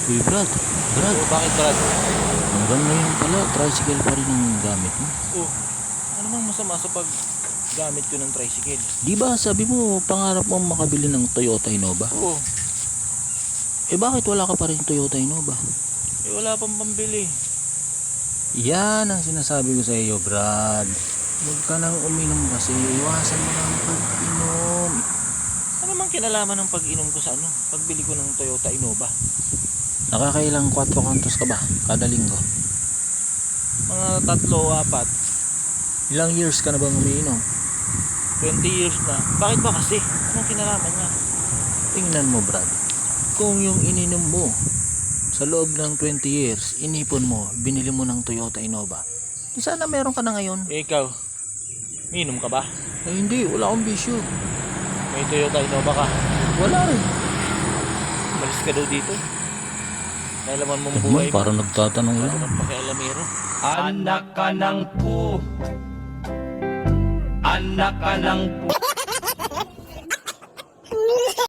Uy, Brad. Brad, Oh, bakit Brad? hanggang ngayon pala, tricycle pa rin ang gamit mo. Oh, ano bang masama sa pag gamit ko ng tricycle? Di ba sabi mo, pangarap mo makabili ng Toyota Innova? Oo, Eh bakit wala ka pa rin Toyota Innova? eh wala pang pambili. Yan ang sinasabi ko sa iyo, Brad. Huwag ka nang uminom kasi iwasan mo lang pag-inom. Ano mang kinalaman ng pag-inom ko sa pagbili ko ng Toyota Innova? Nakakailang 4 kantos ka ba kada linggo? Mga 3 o 4, Ilang years ka na bang umiinom? 20 years na. Bakit ba kasi? Anong kinalaman niya? Tingnan mo, Brad. Kung yung ininom mo sa loob ng 20 years, inipon mo, binili mo ng Toyota Innova, di sana meron ka na ngayon. Eh ikaw, minom ka ba? Eh hindi, wala akong bisyo. May Toyota Innova ka? Wala rin. Malis ka daw dito. Nalaman mong Tignan, buhay mo. parang nagtatanong Ano lang. kang pakialamero? Anak ka ng pu. Anak ka ng